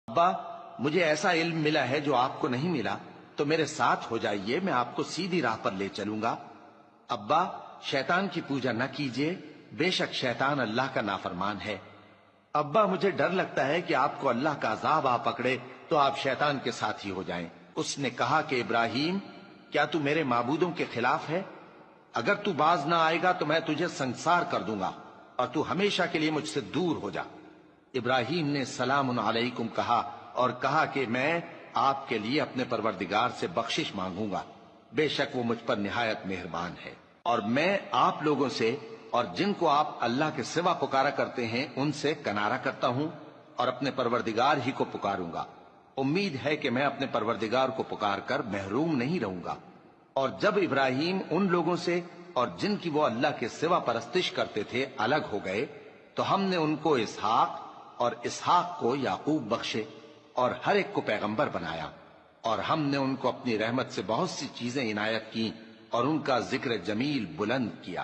ابا مجھے ایسا علم ملا ہے جو آپ کو نہیں ملا، تو میرے ساتھ ہو جائیے، میں آپ کو سیدھی راہ پر لے چلوں گا۔ ابا شیطان کی پوجا نہ کیجیے، بے شک شیطان اللہ کا نافرمان ہے۔ ابا مجھے ڈر لگتا ہے کہ آپ کو اللہ کا عذاب آ پکڑے تو آپ شیطان کے ساتھی ہو جائیں۔ اس نے کہا کہ ابراہیم کیا تو میرے معبودوں کے خلاف ہے؟ اگر تو باز نہ آئے گا تو میں تجھے سنسار کر دوں گا اور تو ہمیشہ کے لیے مجھ سے دور ہو جا۔ ابراہیم نے سلام علیکم کہا اور کہا کہ میں آپ کے لیے اپنے پروردگار سے بخشش مانگوں گا، بے شک وہ مجھ پر نہایت مہربان ہے، اور میں آپ لوگوں سے اور جن کو آپ اللہ کے سوا پکارا کرتے ہیں ان سے کنارہ کرتا ہوں اور اپنے پروردگار ہی کو پکاروں گا۔ امید ہے کہ میں اپنے پروردگار کو پکار کر محروم نہیں رہوں گا۔ اور جب ابراہیم ان لوگوں سے اور جن کی وہ اللہ کے سوا پرستش کرتے تھے الگ ہو گئے تو ہم نے ان کو اسحاق اور اسحاق کو یعقوب بخشے اور ہر ایک کو پیغمبر بنایا، اور ہم نے ان کو اپنی رحمت سے بہت سی چیزیں عنایت کی اور ان کا ذکر جمیل بلند کیا۔